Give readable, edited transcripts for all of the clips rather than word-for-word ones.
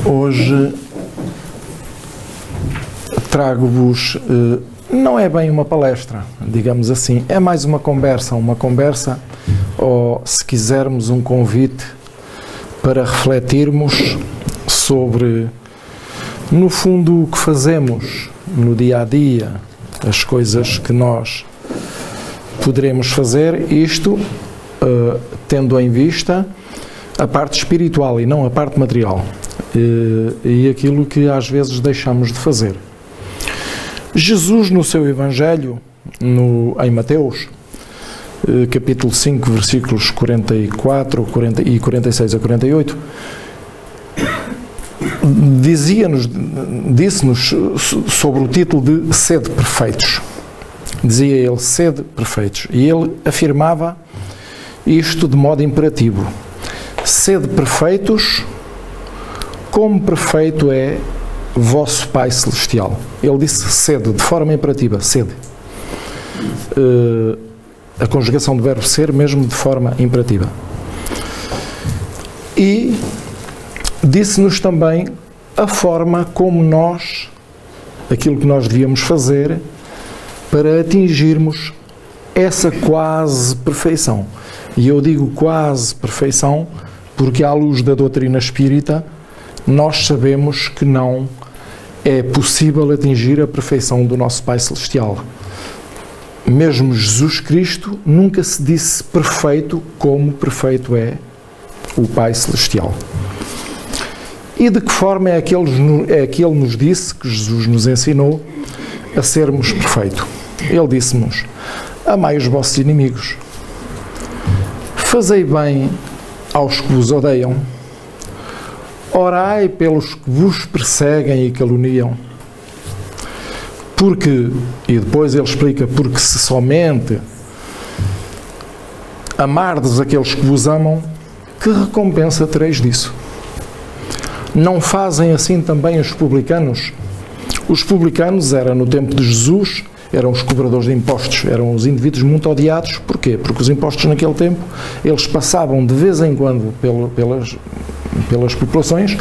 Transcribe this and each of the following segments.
Hoje trago-vos, não é bem uma palestra, digamos assim, é mais uma conversa, ou se quisermos um convite para refletirmos sobre, no fundo, o que fazemos no dia a dia, as coisas que nós poderemos fazer, isto tendo em vista a parte espiritual e não a parte material, e aquilo que às vezes deixamos de fazer. Jesus, no seu Evangelho, em Mateus, capítulo 5, versículos 44 e 46 a 48, disse-nos sobre o título de Sede Perfeitos. Dizia ele, sede perfeitos. E ele afirmava isto de modo imperativo. Sede perfeitos, como perfeito é vosso Pai Celestial. Ele disse sede, de forma imperativa, sede. A conjugação do verbo ser mesmo de forma imperativa. E disse-nos também a forma como nós, aquilo que nós devíamos fazer para atingirmos essa quase perfeição. E eu digo quase perfeição porque, à luz da doutrina espírita, nós sabemos que não é possível atingir a perfeição do nosso Pai Celestial. Mesmo Jesus Cristo nunca se disse perfeito como perfeito é o Pai Celestial. E de que forma é que Ele nos disse, que Jesus nos ensinou, a sermos perfeitos? Ele disse-nos, amai os vossos inimigos, fazei bem aos que vos odeiam, orai pelos que vos perseguem e caluniam, porque, e depois ele explica, porque se somente amardes aqueles que vos amam, que recompensa tereis disso? Não fazem assim também os publicanos? Os publicanos eram, no tempo de Jesus, eram os cobradores de impostos, eram os indivíduos muito odiados. Porquê? Porque os impostos naquele tempo, eles passavam de vez em quando pelas populações,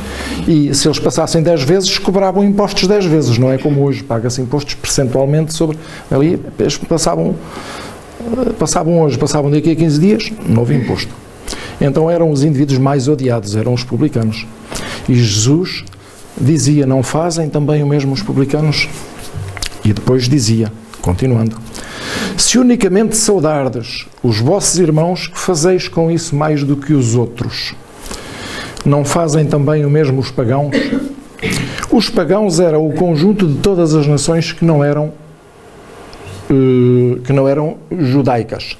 e se eles passassem 10 vezes, cobravam impostos 10 vezes, não é como hoje, paga-se impostos percentualmente sobre ali, eles passavam hoje, passavam daqui a 15 dias, novo imposto. Então eram os indivíduos mais odiados, eram os publicanos. E Jesus dizia, não fazem também o mesmo os publicanos? E depois dizia, continuando, se unicamente saudardes os vossos irmãos, fazeis com isso mais do que os outros. Não fazem também o mesmo os pagãos? Os pagãos eram o conjunto de todas as nações que não eram judaicas.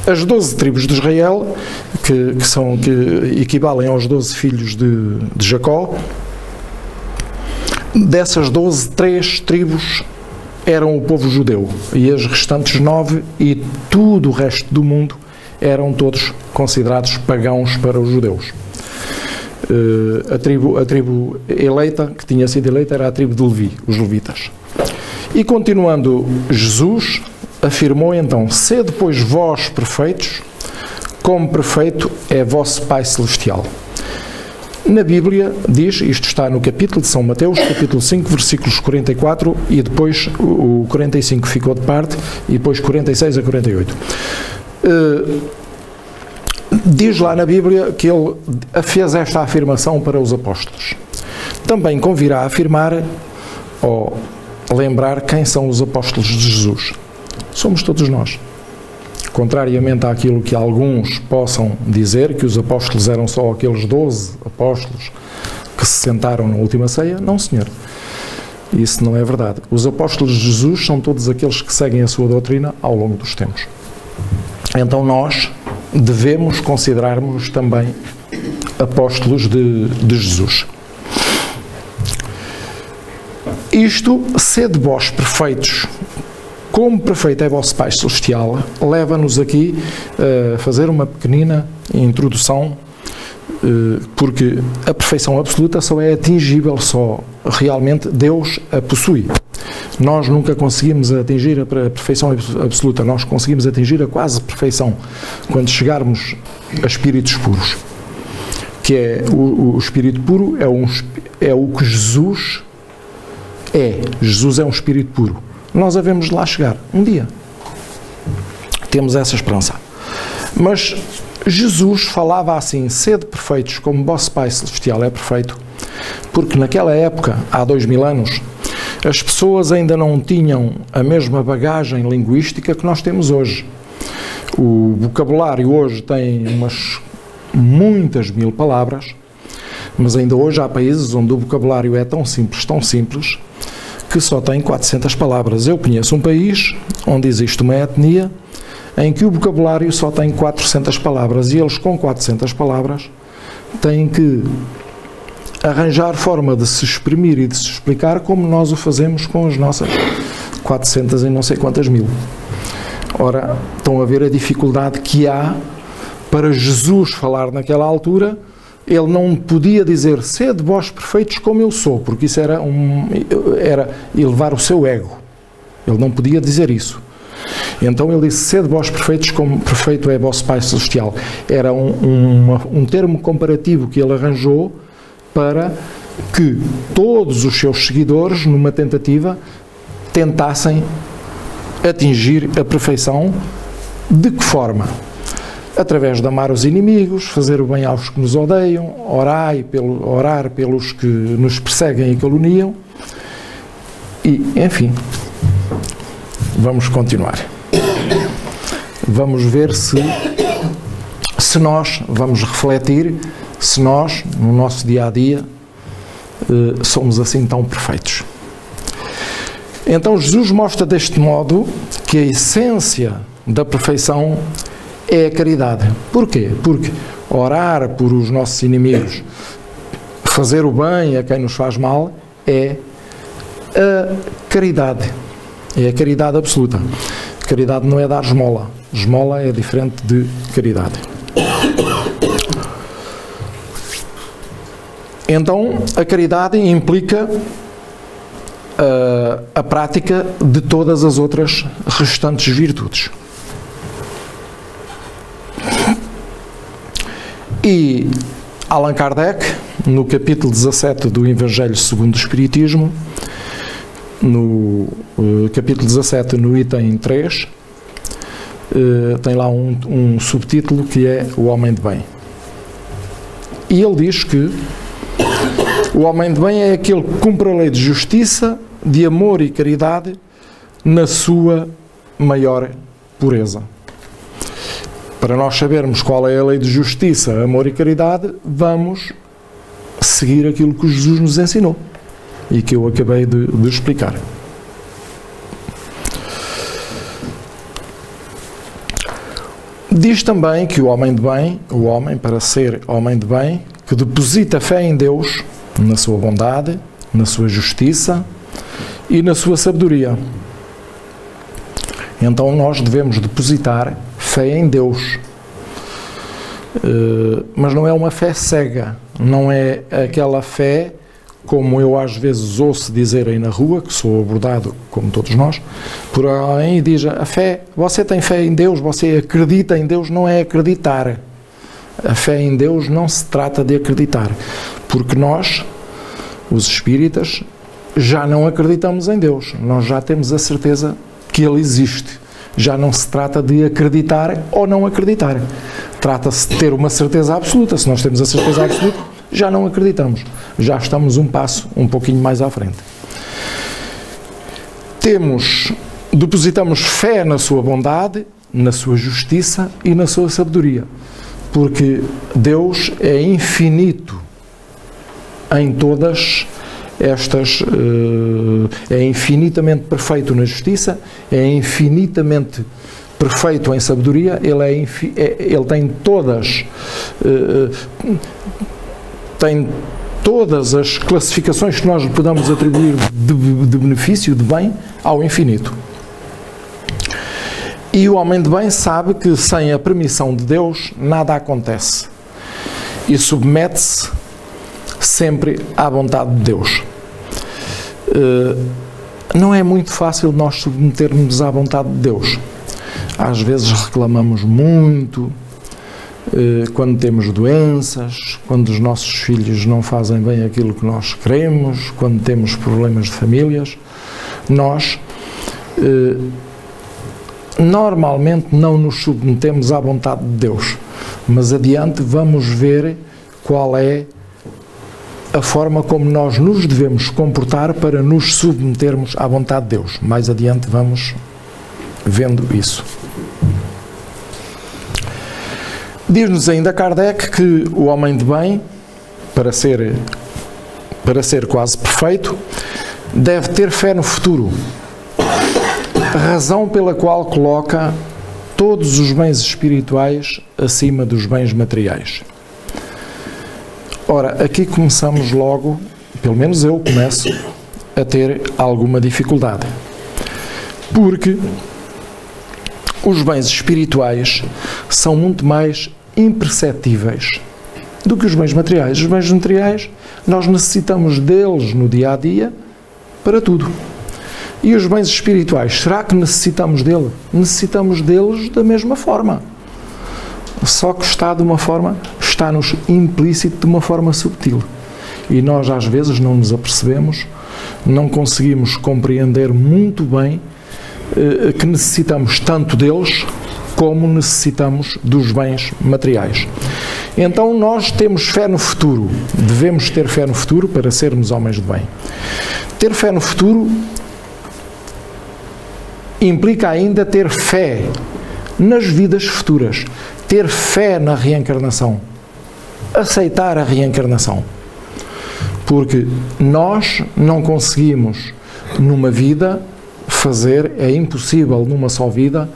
As 12 tribos de Israel, que equivalem aos 12 filhos de Jacó, dessas 12, 3 tribos eram o povo judeu, e as restantes 9 e tudo o resto do mundo eram todos considerados pagãos para os judeus. A tribo eleita, que tinha sido eleita, era a tribo de Levi, os levitas. E continuando, Jesus afirmou então, sede pois vós perfeitos, como perfeito é vosso Pai Celestial. Na Bíblia diz, isto está no capítulo de São Mateus, capítulo 5, versículos 44, e depois o 45 ficou de parte, e depois 46 a 48. Diz lá na Bíblia que ele fez esta afirmação para os apóstolos. Também convirá a afirmar, ou lembrar, quem são os apóstolos de Jesus. Somos todos nós. Contrariamente àquilo que alguns possam dizer, que os apóstolos eram só aqueles 12 apóstolos que se sentaram na última ceia, não, senhor. Isso não é verdade. Os apóstolos de Jesus são todos aqueles que seguem a sua doutrina ao longo dos tempos. Então nós devemos considerar-nos também apóstolos de Jesus. Isto, sede vós perfeitos, como perfeito é vosso Pai Celestial, leva-nos aqui a fazer uma pequenina introdução, porque a perfeição absoluta só é atingível, só realmente Deus a possui. Nós nunca conseguimos atingir a perfeição absoluta, nós conseguimos atingir a quase perfeição quando chegarmos a espíritos puros. Que é o espírito puro é o que Jesus é. Jesus é um espírito puro. Nós havemos de lá chegar um dia. Temos essa esperança. Mas Jesus falava assim: sede perfeitos como vosso Pai Celestial é perfeito, porque naquela época, há 2000 anos, as pessoas ainda não tinham a mesma bagagem linguística que nós temos hoje. O vocabulário hoje tem muitas mil palavras, mas ainda hoje há países onde o vocabulário é tão simples, que só tem 400 palavras. Eu conheço um país onde existe uma etnia em que o vocabulário só tem 400 palavras, e eles com 400 palavras têm que arranjar forma de se exprimir e de se explicar como nós o fazemos com as nossas 400 e não sei quantas mil. Ora, estão a ver a dificuldade que há para Jesus falar naquela altura. Ele não podia dizer: sede vós perfeitos como eu sou, porque isso era elevar o seu ego. Ele não podia dizer isso. Então ele disse: sede vós perfeitos como perfeito é vosso Pai Celestial. Era um termo comparativo que ele arranjou para que todos os seus seguidores, numa tentativa, tentassem atingir a perfeição. De que forma? Através de amar os inimigos, fazer o bem aos que nos odeiam, orar pelos que nos perseguem e caluniam, e, enfim, vamos continuar. Vamos ver se nós vamos refletir, se nós, no nosso dia-a-dia, somos assim tão perfeitos. Então Jesus mostra deste modo que a essência da perfeição é a caridade. Porquê? Porque orar por os nossos inimigos, fazer o bem a quem nos faz mal, é a caridade. É a caridade absoluta. Caridade não é dar esmola. Esmola é diferente de caridade. Então, a caridade implica a prática de todas as outras restantes virtudes. E Allan Kardec, no capítulo 17 do Evangelho segundo o Espiritismo, no capítulo 17, no item 3, tem lá um subtítulo que é o homem de bem. E ele diz que o homem de bem é aquele que cumpre a lei de justiça, de amor e caridade na sua maior pureza. Para nós sabermos qual é a lei de justiça, amor e caridade, vamos seguir aquilo que Jesus nos ensinou e que eu acabei de explicar. Diz também que o homem de bem, o homem, para ser homem de bem, que deposita fé em Deus, na sua bondade, na sua justiça e na sua sabedoria. Então nós devemos depositar fé em Deus. Mas não é uma fé cega, não é aquela fé como eu às vezes ouço dizerem na rua, que sou abordado, como todos nós, por alguém e diz: a fé, você tem fé em Deus, você acredita em Deus. Não é acreditar. A fé em Deus não se trata de acreditar, porque nós, os espíritas, já não acreditamos em Deus, nós já temos a certeza que Ele existe. Já não se trata de acreditar ou não acreditar, trata-se de ter uma certeza absoluta. Se nós temos a certeza absoluta, já não acreditamos, já estamos um passo um pouquinho mais à frente. Depositamos fé na sua bondade, na sua justiça e na sua sabedoria, porque Deus é infinito em todas estas, é infinitamente perfeito na justiça, é infinitamente perfeito em sabedoria. Ele tem todas as classificações que nós podemos atribuir de benefício, de bem, ao infinito. E o homem de bem sabe que sem a permissão de Deus nada acontece e submete-se sempre à vontade de Deus. Não é muito fácil nós submetermos à vontade de Deus. Às vezes reclamamos muito, quando temos doenças, quando os nossos filhos não fazem bem aquilo que nós queremos, quando temos problemas de famílias, nós normalmente não nos submetemos à vontade de Deus, mas adiante vamos ver qual é a forma como nós nos devemos comportar para nos submetermos à vontade de Deus. Mais adiante vamos vendo isso. Diz-nos ainda Kardec que o homem de bem, para ser quase perfeito, deve ter fé no futuro, razão pela qual coloca todos os bens espirituais acima dos bens materiais. Ora, aqui começamos logo, pelo menos eu começo, a ter alguma dificuldade, porque os bens espirituais são muito mais imperceptíveis do que os bens materiais. Os bens materiais, nós necessitamos deles no dia a dia para tudo. E os bens espirituais, será que necessitamos deles? Necessitamos deles da mesma forma. Só que está-nos implícito de uma forma subtil. E nós às vezes não nos apercebemos, não conseguimos compreender muito bem que necessitamos tanto deles como necessitamos dos bens materiais. Então nós temos fé no futuro, devemos ter fé no futuro para sermos homens de bem. Ter fé no futuro implica ainda ter fé nas vidas futuras, ter fé na reencarnação, aceitar a reencarnação. Porque nós não conseguimos numa vida fazer, é impossível numa só vida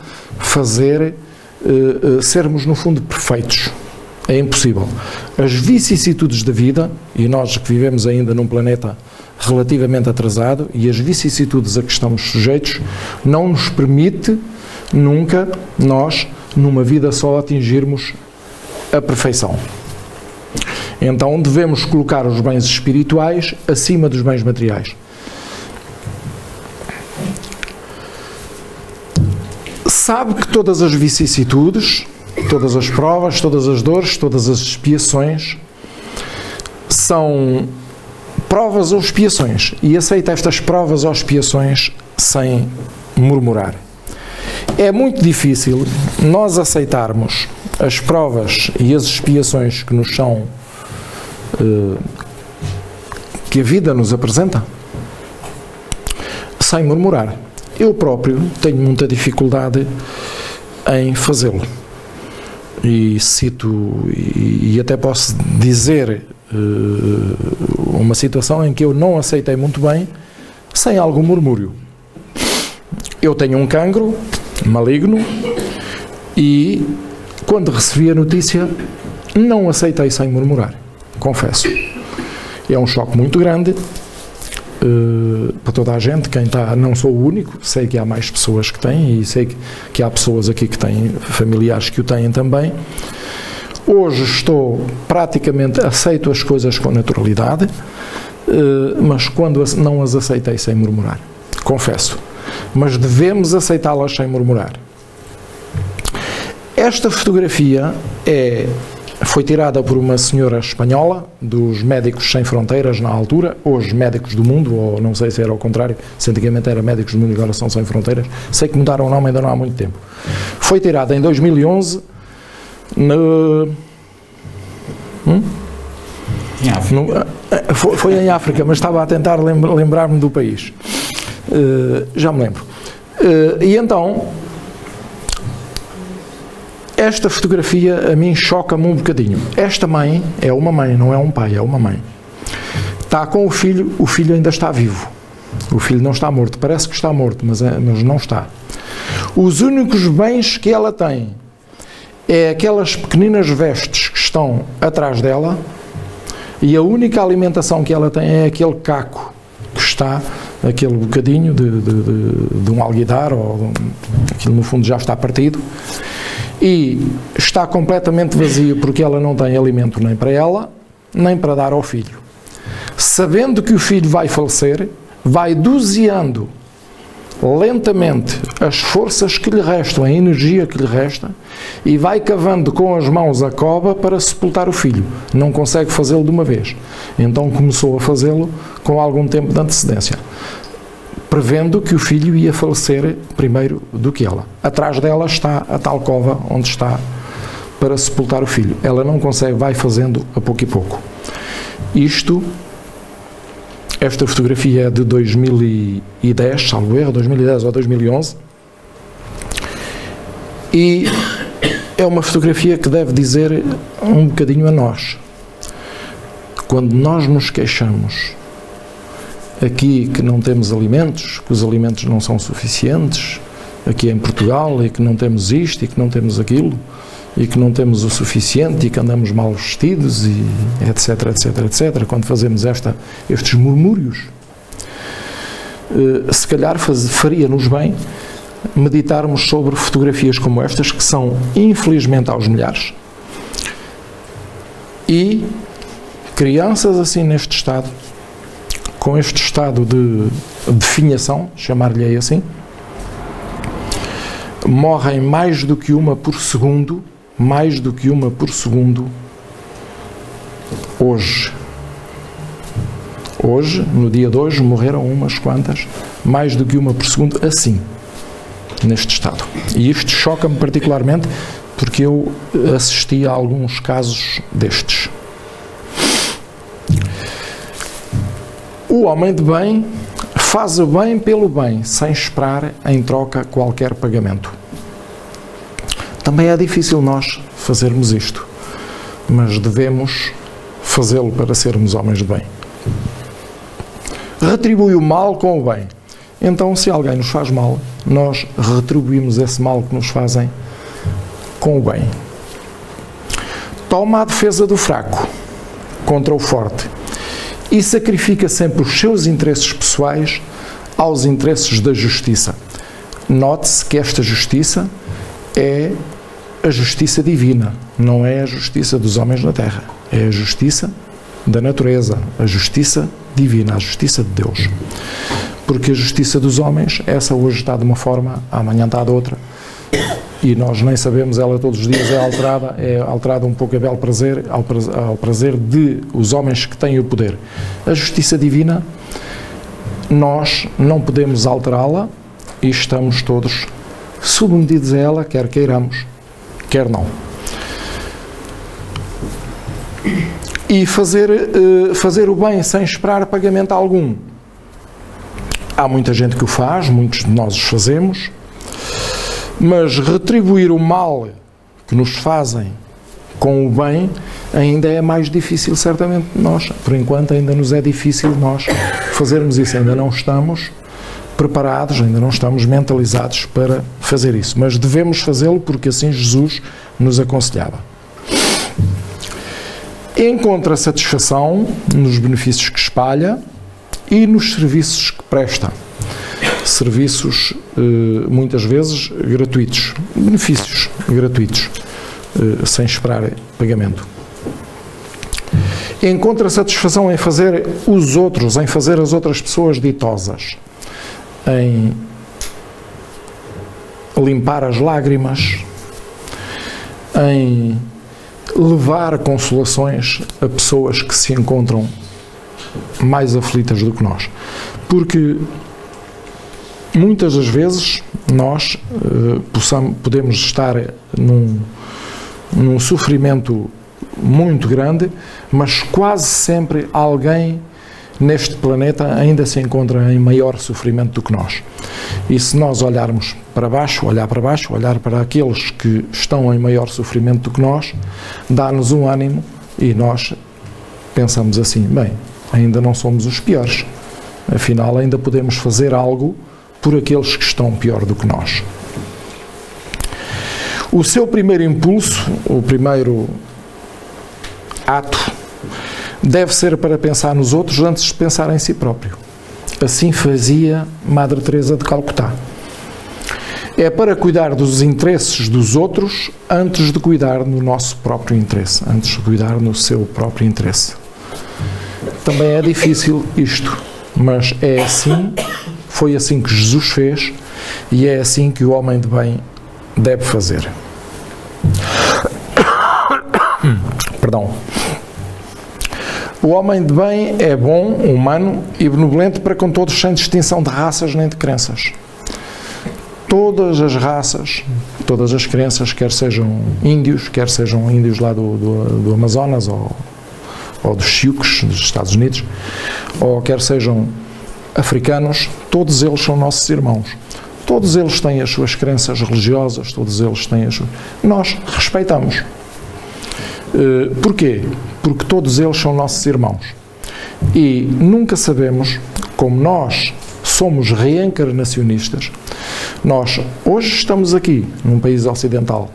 sermos no fundo perfeitos. É impossível. As vicissitudes da vida, e nós que vivemos ainda num planeta relativamente atrasado, e as vicissitudes a que estamos sujeitos, não nos permite nunca nós, numa vida só, atingirmos a perfeição. Então devemos colocar os bens espirituais acima dos bens materiais. Sabe que todas as vicissitudes, todas as provas, todas as dores, todas as expiações são provas ou expiações, e aceita estas provas ou expiações sem murmurar. É muito difícil nós aceitarmos as provas e as expiações que nos são que a vida nos apresenta sem murmurar. Eu próprio tenho muita dificuldade em fazê-lo. E cito, e até posso dizer uma situação em que eu não aceitei muito bem, sem algum murmúrio. Eu tenho um cancro maligno e, quando recebi a notícia, não aceitei sem murmurar, confesso. É um choque muito grande para toda a gente, quem está, não sou o único, sei que há mais pessoas que têm, e sei que há pessoas aqui que têm familiares que o têm também. Hoje estou praticamente, aceito as coisas com naturalidade, mas quando não as aceitei sem murmurar, confesso. Mas devemos aceitá-las sem murmurar. Esta fotografia foi tirada por uma senhora espanhola, dos Médicos Sem Fronteiras na altura, hoje Médicos do Mundo, ou não sei se era ao contrário, se antigamente era Médicos do Mundo e agora são Sem Fronteiras, sei que mudaram o nome ainda não há muito tempo. Foi tirada em 2011, foi em África, mas estava a tentar lembrar-me do país. Já me lembro. E então, esta fotografia a mim choca-me um bocadinho. Esta mãe, é uma mãe, não é um pai, é uma mãe. Está com o filho ainda está vivo. O filho não está morto, parece que está morto, mas não está. Os únicos bens que ela tem é aquelas pequeninas vestes que estão atrás dela, e a única alimentação que ela tem é aquele caco que está, aquele bocadinho de um alguidar, ou aquilo no fundo já está partido, e está completamente vazio porque ela não tem alimento nem para ela, nem para dar ao filho. Sabendo que o filho vai falecer, vai doseando lentamente as forças que lhe restam, a energia que lhe resta, e vai cavando com as mãos a cova para sepultar o filho. Não consegue fazê-lo de uma vez. Então começou a fazê-lo com algum tempo de antecedência, prevendo que o filho ia falecer primeiro do que ela. Atrás dela está a tal cova onde está para sepultar o filho. Ela não consegue, vai fazendo a pouco e pouco. Esta fotografia é de 2010, salvo erro, 2010 ou 2011, e é uma fotografia que deve dizer um bocadinho a nós. Quando nós nos queixamos aqui que não temos alimentos, que os alimentos não são suficientes, aqui em Portugal, e que não temos isto e que não temos aquilo, e que não temos o suficiente e que andamos mal vestidos e etc, etc, etc, quando fazemos estes murmúrios, se calhar faria-nos bem meditarmos sobre fotografias como estas, que são infelizmente aos milhares, e crianças assim neste estado, com este estado de definhação, chamar-lhe assim, morrem mais do que uma por segundo, hoje. Hoje, no dia de hoje, morreram umas quantas, mais do que uma por segundo, assim, neste estado. E isto choca-me particularmente, porque eu assisti a alguns casos destes. O homem de bem faz o bem pelo bem, sem esperar em troca qualquer pagamento. Também é difícil nós fazermos isto, mas devemos fazê-lo para sermos homens de bem. Retribui o mal com o bem. Então, se alguém nos faz mal, nós retribuímos esse mal que nos fazem com o bem. Toma a defesa do fraco contra o forte e sacrifica sempre os seus interesses pessoais aos interesses da justiça. Note-se que esta justiça é a justiça divina, não é a justiça dos homens na terra, é a justiça da natureza, a justiça divina, a justiça de Deus. Porque a justiça dos homens, essa hoje está de uma forma, amanhã está de outra, e nós nem sabemos, ela todos os dias é alterada um pouco a bel prazer, ao prazer de os homens que têm o poder. A justiça divina, nós não podemos alterá-la e estamos todos submetidos a ela, quer queiramos, quer não. E fazer o bem sem esperar pagamento algum. Há muita gente que o faz, muitos de nós os fazemos, mas retribuir o mal que nos fazem com o bem ainda é mais difícil, certamente, nós. Por enquanto ainda nos é difícil nós fazermos isso, ainda não estamos preparados, ainda não estamos mentalizados para fazer isso, mas devemos fazê-lo porque assim Jesus nos aconselhava. Encontra satisfação nos benefícios que espalha e nos serviços que presta. Serviços, muitas vezes, gratuitos. Benefícios gratuitos, sem esperar pagamento. Encontra satisfação em fazer os outros, em fazer as outras pessoas ditosas, em limpar as lágrimas, em levar consolações a pessoas que se encontram mais aflitas do que nós. Porque muitas das vezes nós podemos estar num sofrimento muito grande, mas quase sempre alguém neste planeta ainda se encontra em maior sofrimento do que nós. E se nós olharmos para baixo, olhar para aqueles que estão em maior sofrimento do que nós, dá-nos um ânimo e nós pensamos assim, bem, ainda não somos os piores, afinal ainda podemos fazer algo por aqueles que estão pior do que nós. O seu primeiro impulso, o primeiro ato, deve ser para pensar nos outros antes de pensar em si próprio. Assim fazia Madre Teresa de Calcutá. É para cuidar dos interesses dos outros antes de cuidar no nosso próprio interesse, antes de cuidar no seu próprio interesse. Também é difícil isto, mas é assim, Foi assim que Jesus fez e é assim que o homem de bem deve fazer. Perdão. O homem de bem é bom, humano e benevolente para com todos, sem distinção de raças nem de crenças. Todas as raças, todas as crenças, quer sejam índios lá do Amazonas ou dos Sioux, dos Estados Unidos, ou quer sejam africanos, todos eles são nossos irmãos. Todos eles têm as suas crenças religiosas, todos eles têm as suas... Nós respeitamos. Porquê? Porque todos eles são nossos irmãos. E nunca sabemos, como nós somos reencarnacionistas, nós hoje estamos aqui, num país ocidental,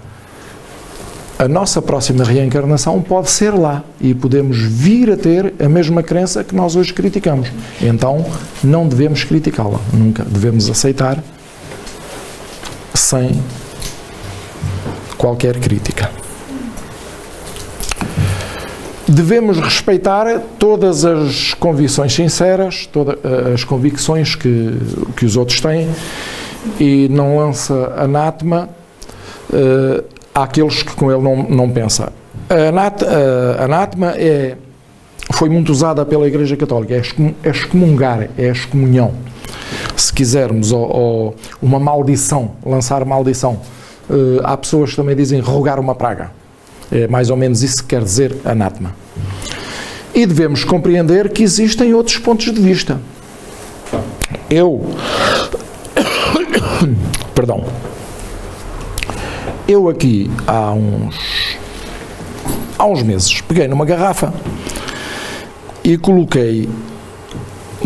a nossa próxima reencarnação pode ser lá e podemos vir a ter a mesma crença que nós hoje criticamos. Então, não devemos criticá-la, nunca. Devemos aceitar sem qualquer crítica. Devemos respeitar todas as convicções sinceras, todas as convicções que os outros têm e não lança anátema àqueles que com ele não pensa. A anátema foi muito usada pela Igreja Católica, é excomungar, é excomunhão. Se quisermos, ou uma maldição, lançar maldição. Há pessoas que também dizem rogar uma praga. É mais ou menos isso que quer dizer anátema. E devemos compreender que existem outros pontos de vista. Eu aqui há uns meses peguei numa garrafa e coloquei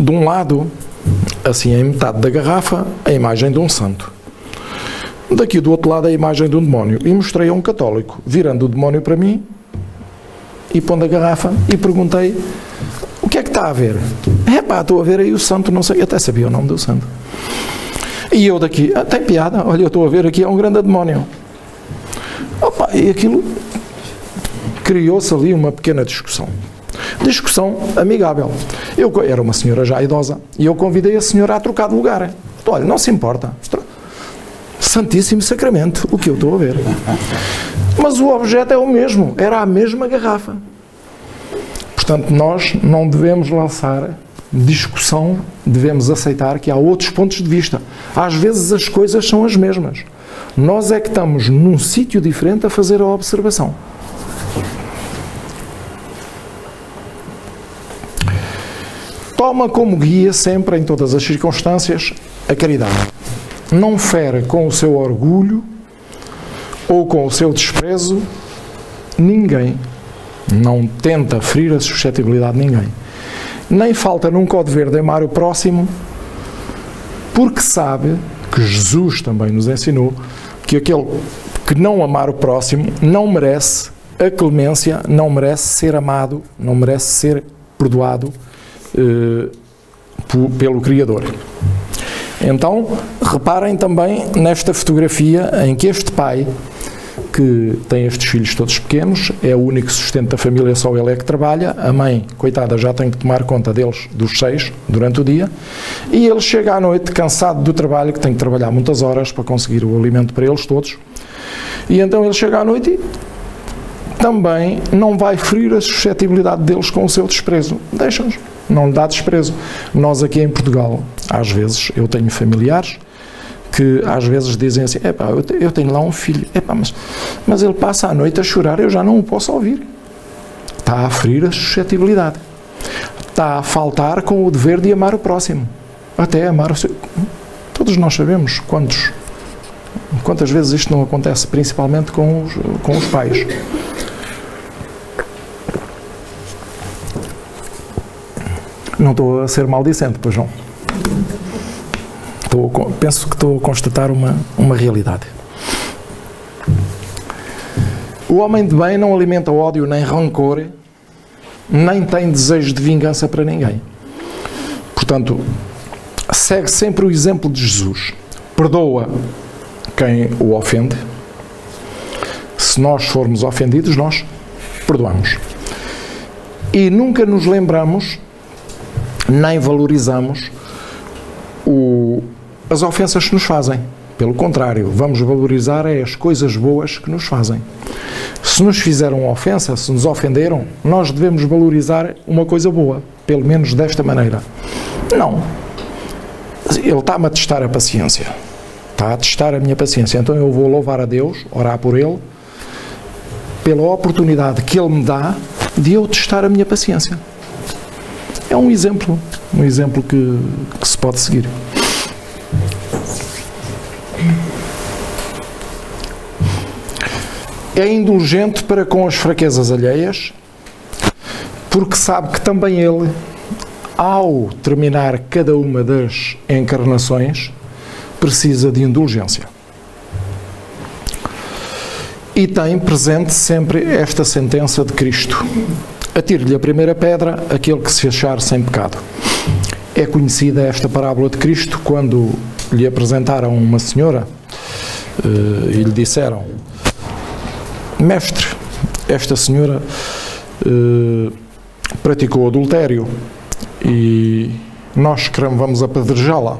de um lado, assim em metade da garrafa, a imagem de um santo. Daqui do outro lado a imagem de um demónio. E mostrei a um católico, virando o demónio para mim e pondo a garrafa e perguntei: o que é que está a ver? Estou a ver aí o santo, não sei, eu até sabia o nome do santo. E eu daqui, tem piada, olha, eu estou a ver aqui, é um grande demónio. E aquilo criou-se ali uma pequena discussão. Discussão amigável. Eu era uma senhora já idosa e eu convidei a senhora a trocar de lugar. Olha, não se importa. Santíssimo Sacramento, o que eu estou a ver. Mas o objeto é o mesmo, era a mesma garrafa. Portanto, nós não devemos lançar discussão, devemos aceitar que há outros pontos de vista. Às vezes as coisas são as mesmas. Nós é que estamos num sítio diferente a fazer a observação. Toma como guia sempre, em todas as circunstâncias, a caridade. Não fere com o seu orgulho ou com o seu desprezo ninguém. Não tenta ferir a suscetibilidade de ninguém. Nem falta nunca o dever de amar o próximo, porque sabe que Jesus também nos ensinou que aquele que não amar o próximo não merece a clemência, não merece ser amado, não merece ser perdoado pelo Criador. Então, reparem também nesta fotografia em que este pai, que tem estes filhos todos pequenos, é o único sustento da família, só ele é que trabalha, a mãe, coitada, já tem que tomar conta deles, dos 6, durante o dia, e ele chega à noite cansado do trabalho, que tem que trabalhar muitas horas para conseguir o alimento para eles todos, e então ele chega à noite e também não vai ferir a suscetibilidade deles com o seu desprezo. Deixa-nos, não lhe dá desprezo. Nós aqui em Portugal, às vezes, eu tenho familiares que às vezes dizem assim: eu tenho lá um filho, mas ele passa a noite a chorar, eu já não o posso ouvir. Está a ferir a suscetibilidade. Está a faltar com o dever de amar o próximo. Até amar o seu... Todos nós sabemos quantas vezes isto não acontece, principalmente com os pais. Não estou a ser maldicente, pois não. Penso que estou a constatar uma realidade. O homem de bem não alimenta ódio nem rancor, nem tem desejo de vingança para ninguém. Portanto, segue sempre o exemplo de Jesus. Perdoa quem o ofende. Se nós formos ofendidos, nós perdoamos. E nunca nos lembramos, nem valorizamos as ofensas que nos fazem. Pelo contrário, vamos valorizar as coisas boas que nos fazem. Se nos fizeram uma ofensa, se nos ofenderam, nós devemos valorizar uma coisa boa, pelo menos desta maneira. Não. Ele está-me a testar a paciência. Está a testar a minha paciência. Então eu vou louvar a Deus, orar por Ele, pela oportunidade que Ele me dá de eu testar a minha paciência. É um exemplo que se pode seguir. É indulgente para com as fraquezas alheias, porque sabe que também ele, ao terminar cada uma das encarnações, precisa de indulgência. E tem presente sempre esta sentença de Cristo: atire-lhe a primeira pedra aquele que se achar sem pecado. É conhecida esta parábola de Cristo quando lhe apresentaram uma senhora e lhe disseram: Mestre, esta senhora praticou adultério e nós vamos apedrejá-la.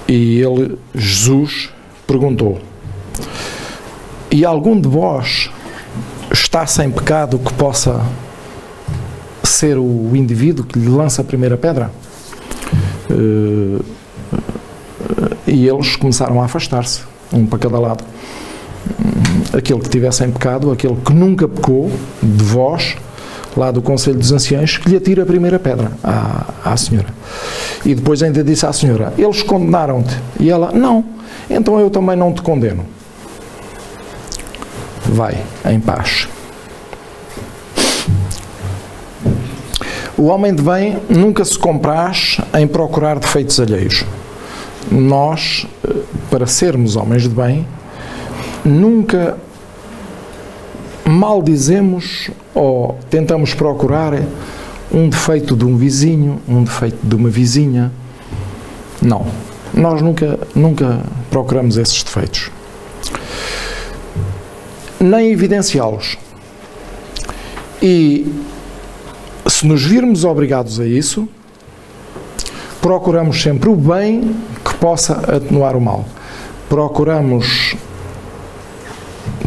E ele, Jesus, perguntou: e algum de vós está sem pecado que possa ser o indivíduo que lhe lança a primeira pedra? E eles começaram a afastar-se, um para cada lado. Aquele que tivesse em pecado, aquele que nunca pecou, de vós, lá do Conselho dos Anciãos, que lhe atira a primeira pedra à senhora. E depois ainda disse à senhora: eles condenaram-te. E ela: não, então eu também não te condeno. Vai em paz. O homem de bem nunca se compraz em procurar defeitos alheios. Nós, para sermos homens de bem, nunca maldizemos ou tentamos procurar um defeito de um vizinho, um defeito de uma vizinha. Não. Nós nunca procuramos esses defeitos. Nem evidenciá-los. E se nos virmos obrigados a isso, procuramos sempre o bem que possa atenuar o mal. Procuramos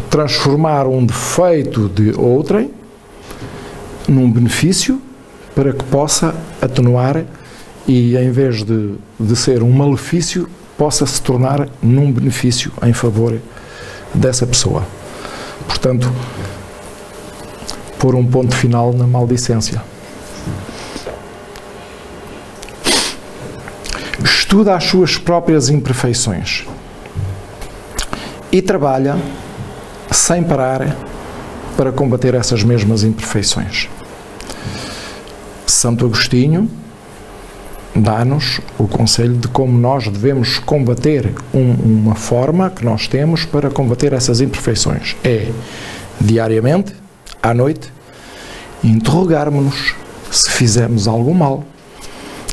transformar um defeito de outrem num benefício para que possa atenuar e, em vez de ser um malefício, possa se tornar num benefício em favor dessa pessoa. Portanto, pôr um ponto final na maldicência. Estuda as suas próprias imperfeições e trabalha sem parar para combater essas mesmas imperfeições. Santo Agostinho dá-nos o conselho de como nós devemos combater uma forma que nós temos para combater essas imperfeições. É, diariamente, à noite, interrogarmos-nos se fizemos algum mal,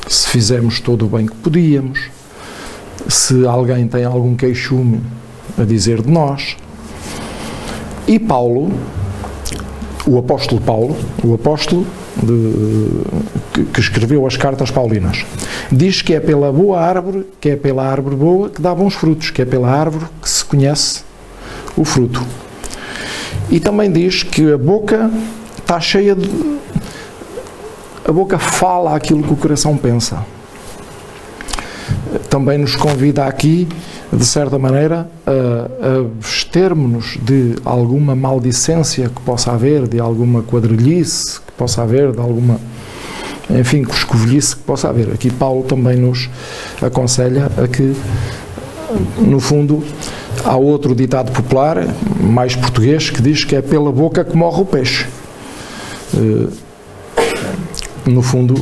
se fizemos todo o bem que podíamos, se alguém tem algum queixume a dizer de nós. E Paulo, o apóstolo Paulo, o apóstolo que escreveu as cartas paulinas, diz que é pela boa árvore, que é pela árvore boa que dá bons frutos, que é pela árvore que se conhece o fruto. E também diz que a boca está cheia de... a boca fala aquilo que o coração pensa. Também nos convida aqui, de certa maneira, a abstermos-nos de alguma maldicência que possa haver, de alguma quadrilhice que possa haver, de alguma, enfim, coscovilhice que possa haver. Aqui Paulo também nos aconselha a que, no fundo, há outro ditado popular, mais português, que diz que é pela boca que morre o peixe. No fundo,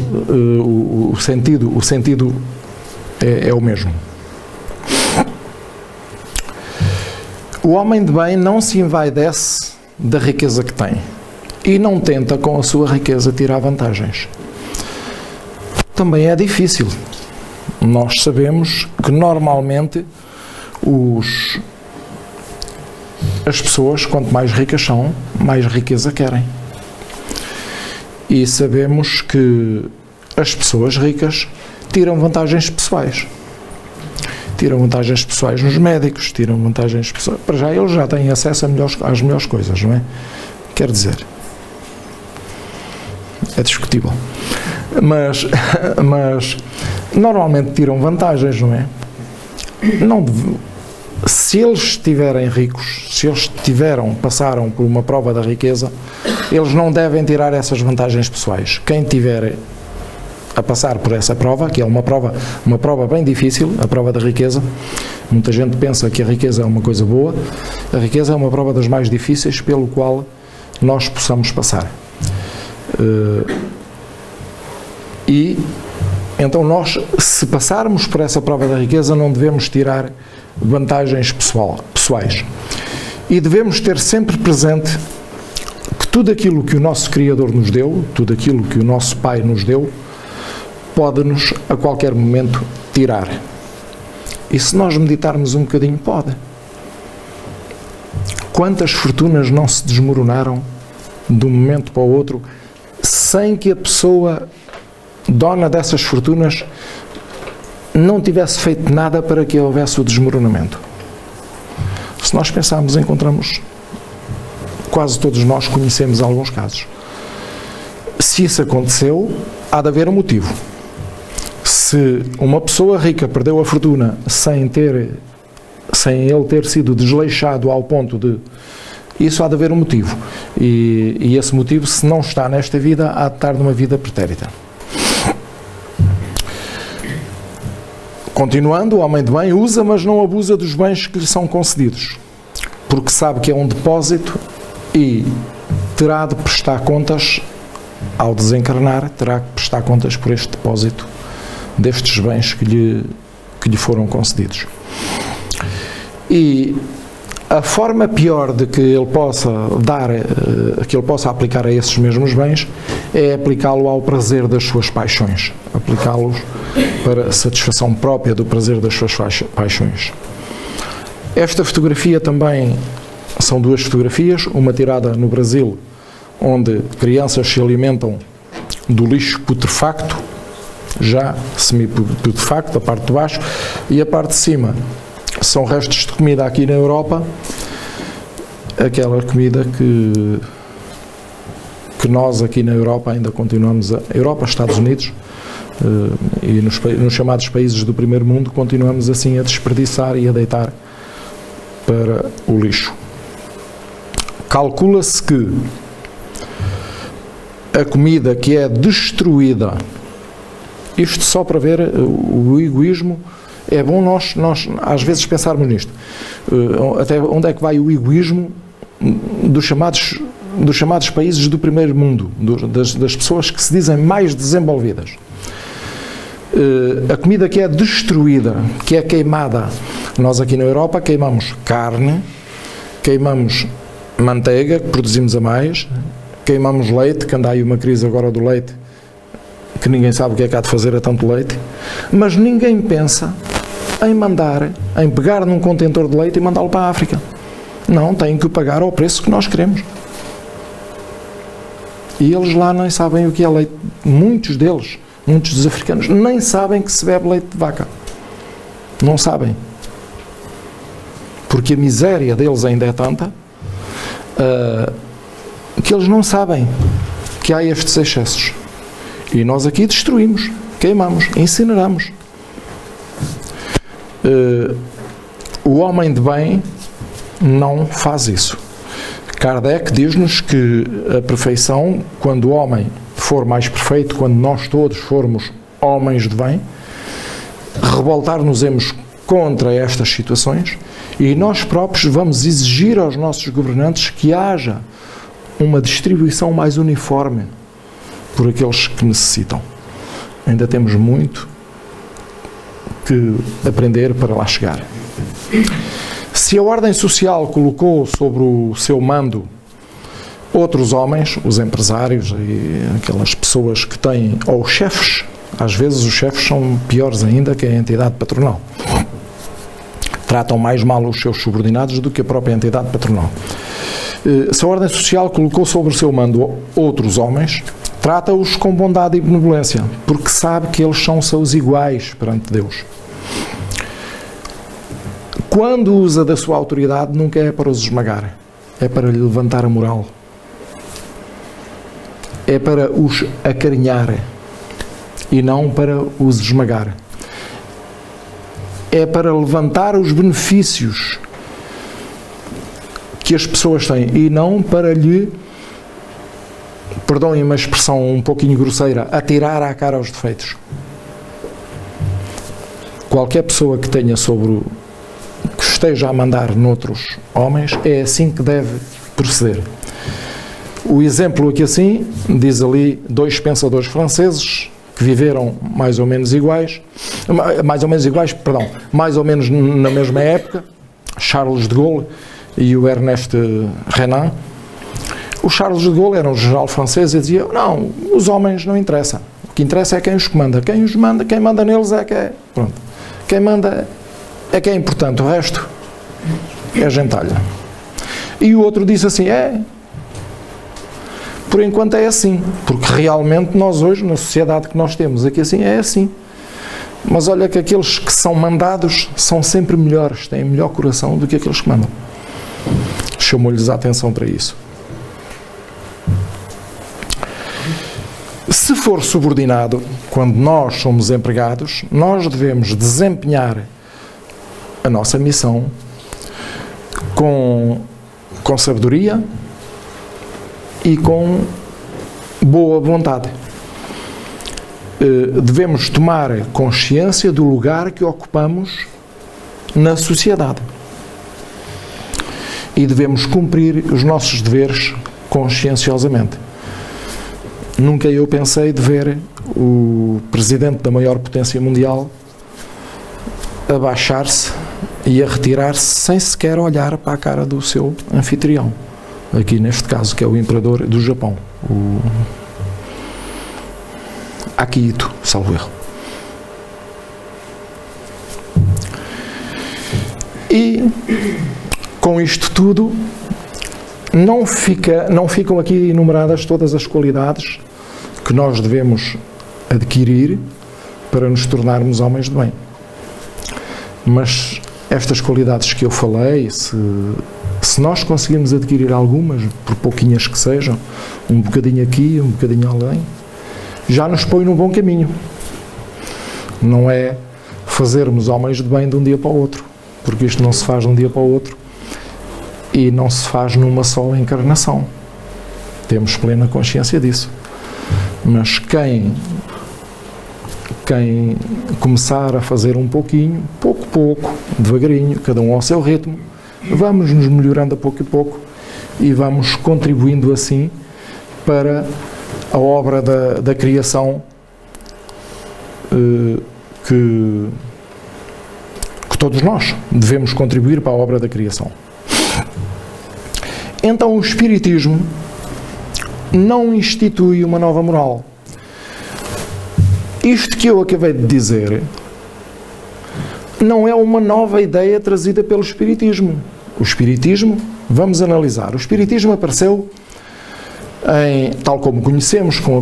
o sentido é o mesmo. O homem de bem não se envaidece da riqueza que tem e não tenta com a sua riqueza tirar vantagens. Também é difícil. Nós sabemos que normalmente as pessoas, quanto mais ricas são, mais riqueza querem. E sabemos que as pessoas ricas tiram vantagens pessoais. Tiram vantagens pessoais nos médicos, tiram vantagens pessoais. Para já eles já têm acesso às melhores coisas, não é? Quer dizer, é discutível. Mas normalmente tiram vantagens, não é? Se eles estiverem ricos, se eles passaram por uma prova da riqueza, eles não devem tirar essas vantagens pessoais. Quem tiver a passar por essa prova, que é uma prova bem difícil, a prova da riqueza, muita gente pensa que a riqueza é uma coisa boa, a riqueza é uma prova das mais difíceis pelo qual nós possamos passar. E então nós, se passarmos por essa prova da riqueza, não devemos tirar vantagens pessoais. E devemos ter sempre presente que tudo aquilo que o nosso Criador nos deu, tudo aquilo que o nosso Pai nos deu, pode-nos a qualquer momento tirar. E se nós meditarmos um bocadinho, pode. Quantas fortunas não se desmoronaram de um momento para o outro, sem que a pessoa dona dessas fortunas não tivesse feito nada para que houvesse o desmoronamento? Se nós pensarmos, encontramos, quase todos nós conhecemos alguns casos. Se isso aconteceu, há de haver um motivo. Se uma pessoa rica perdeu a fortuna sem ele ter sido desleixado ao ponto de... Isso há de haver um motivo. E esse motivo, se não está nesta vida, há de estar numa vida pretérita. Continuando, o homem de bem usa, mas não abusa dos bens que lhe são concedidos, porque sabe que é um depósito e terá de prestar contas, ao desencarnar, terá que prestar contas por este depósito destes bens que lhe foram concedidos. E a forma pior de que ele possa aplicar a esses mesmos bens é aplicá-lo ao prazer das suas paixões, aplicá-los para a satisfação própria do prazer das suas paixões. Esta fotografia também são duas fotografias, uma tirada no Brasil, onde crianças se alimentam do lixo putrefacto, já semi-putrefacto, a parte de baixo, e a parte de cima são restos de comida aqui na Europa, aquela comida que nós aqui na Europa ainda continuamos Europa, Estados Unidos, e nos chamados países do primeiro mundo, continuamos assim a desperdiçar e a deitar para o lixo. Calcula-se que a comida que é destruída, isto só para ver o egoísmo, é bom nós às vezes pensarmos nisto, até onde é que vai o egoísmo dos chamados países do primeiro mundo, das pessoas que se dizem mais desenvolvidas. A comida que é destruída, que é queimada, nós aqui na Europa queimamos carne, queimamos manteiga, que produzimos a mais, queimamos leite, que anda aí uma crise agora do leite, que ninguém sabe o que é que há de fazer a tanto leite, mas ninguém pensa em pegar num contentor de leite e mandá-lo para a África. Não, têm que pagar ao preço que nós queremos. E eles lá nem sabem o que é leite. Muitos deles, muitos dos africanos, nem sabem que se bebe leite de vaca. Não sabem. Porque a miséria deles ainda é tanta que eles não sabem que há estes excessos. E nós aqui destruímos, queimamos, incineramos. O homem de bem não faz isso. Kardec diz-nos que a perfeição, quando o homem for mais perfeito, quando nós todos formos homens de bem, revoltar-nos-emos contra estas situações e nós próprios vamos exigir aos nossos governantes que haja uma distribuição mais uniforme por aqueles que necessitam. Ainda temos muito que aprender para lá chegar. Se a ordem social colocou sobre o seu mando outros homens, os empresários e aquelas pessoas que têm, ou os chefes, às vezes os chefes são piores ainda que a entidade patronal. Tratam mais mal os seus subordinados do que a própria entidade patronal. Se a ordem social colocou sobre o seu mando outros homens, Trata-os com bondade e benevolência, porque sabe que eles são seus iguais perante Deus. Quando usa da sua autoridade, nunca é para os esmagar, é para lhe levantar a moral. É para os acarinhar e não para os esmagar. É para levantar os benefícios que as pessoas têm e não para lhe, perdoem uma expressão um pouquinho grosseira, atirar à cara os defeitos. Qualquer pessoa que tenha que esteja a mandar noutros homens, é assim que deve proceder. O exemplo aqui assim, diz ali 2 pensadores franceses que viveram mais ou menos na mesma época, Charles de Gaulle e o Ernest Renan. O Charles de Gaulle era um general francês e dizia: não, os homens não interessam. O que interessa é quem os comanda. Quem manda neles é que é. Pronto. Quem manda é que é importante. O resto é gentalha. E o outro disse assim: por enquanto é assim. Porque realmente nós hoje, na sociedade que nós temos aqui assim, é assim. Mas olha que aqueles que são mandados são sempre melhores, têm melhor coração do que aqueles que mandam. Chamou-lhes a atenção para isso. Se for subordinado, quando nós somos empregados, nós devemos desempenhar a nossa missão com sabedoria e com boa vontade. Devemos tomar consciência do lugar que ocupamos na sociedade. E devemos cumprir os nossos deveres conscienciosamente. Nunca eu pensei de ver o presidente da maior potência mundial abaixar-se e a retirar-se sem sequer olhar para a cara do seu anfitrião. Aqui neste caso, que é o imperador do Japão, o Akihito, salvo erro. E com isto tudo, não ficam aqui enumeradas todas as qualidades que nós devemos adquirir para nos tornarmos homens de bem. Mas estas qualidades que eu falei, se nós conseguirmos adquirir algumas, por pouquinhas que sejam, um bocadinho aqui, um bocadinho além, já nos põe num bom caminho. Não é fazermos homens de bem de um dia para o outro, porque isto não se faz de um dia para o outro e não se faz numa só encarnação. Temos plena consciência disso. Mas quem começar a fazer um pouquinho, pouco, devagarinho, cada um ao seu ritmo, vamos nos melhorando a pouco e vamos contribuindo assim para a obra da criação que todos nós devemos contribuir para a obra da criação. Então o Espiritismo não institui uma nova moral. Isto que eu acabei de dizer não é uma nova ideia trazida pelo Espiritismo. O Espiritismo, vamos analisar, o Espiritismo apareceu tal como conhecemos, com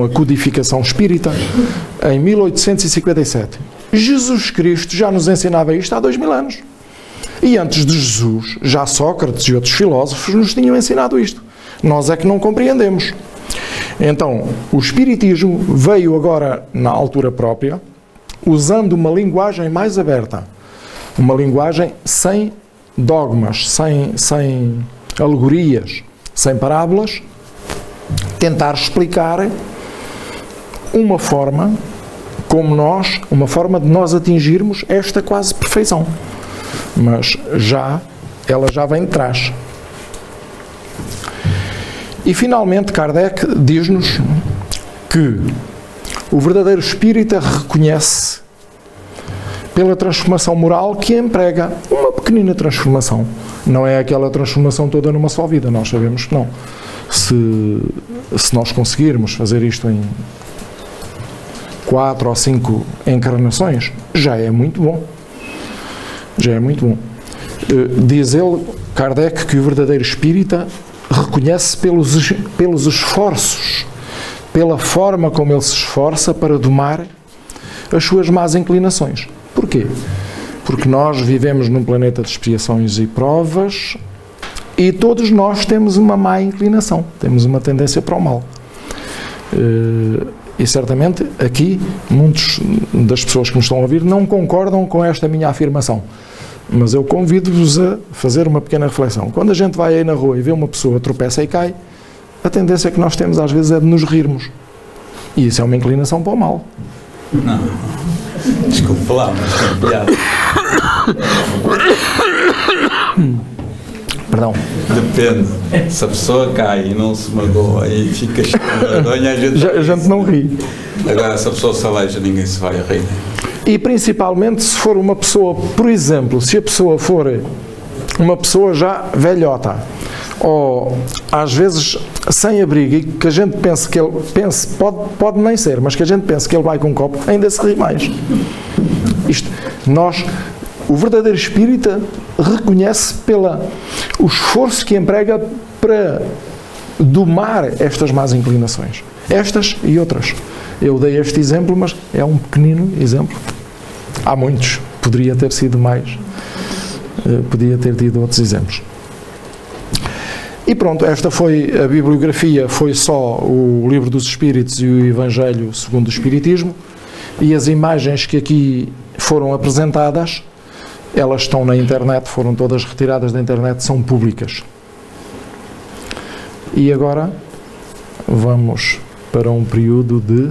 a codificação espírita, em 1857. Jesus Cristo já nos ensinava isto há 2000 anos. E antes de Jesus, já Sócrates e outros filósofos nos tinham ensinado isto. Nós é que não compreendemos. Então, o Espiritismo veio agora na altura própria, usando uma linguagem mais aberta, uma linguagem sem dogmas, sem alegorias, sem parábolas, tentar explicar uma forma de nós atingirmos esta quase perfeição. Mas ela já vem de trás. E finalmente Kardec diz-nos que o verdadeiro espírita reconhece pela transformação moral que emprega uma pequenina transformação. Não é aquela transformação toda numa só vida, nós sabemos que não. Se nós conseguirmos fazer isto em 4 ou 5 encarnações, já é muito bom. Já é muito bom. Diz ele, Kardec, que o verdadeiro espírita reconhece pelos esforços pela forma como ele se esforça para domar as suas más inclinações. Porquê? Porque nós vivemos num planeta de expiações e provas e todos nós temos uma má inclinação, temos uma tendência para o mal. E certamente aqui muitas das pessoas que me estão a ouvir não concordam com esta minha afirmação, mas eu convido-vos a fazer uma pequena reflexão. Quando a gente vai aí na rua e vê uma pessoa tropeça e cai, a tendência que nós temos às vezes é de nos rirmos, e isso é uma inclinação para o mal. Não, desculpe lá, mas tem piada. Perdão. Depende. Se a pessoa cai e não se magoa e fica cheio de vergonha, a gente não ri. Agora, se a pessoa se aleja, ninguém se vai rir. E principalmente se for uma pessoa, por exemplo, se a pessoa for uma pessoa já velhota, ou às vezes sem abrigo, e que a gente pense que ele pode nem ser, mas que a gente pense que ele vai com um copo, ainda se ri mais. O verdadeiro espírita reconhece o esforço que emprega para domar estas más inclinações. Estas e outras. Eu dei este exemplo, mas é um pequenino exemplo. Há muitos. Poderia ter sido mais. Podia ter tido outros exemplos. E pronto, esta foi a bibliografia, foi só o Livro dos Espíritos e o Evangelho segundo o Espiritismo, e as imagens que aqui foram apresentadas, elas estão na internet, foram todas retiradas da internet, são públicas. E agora vamos para um período de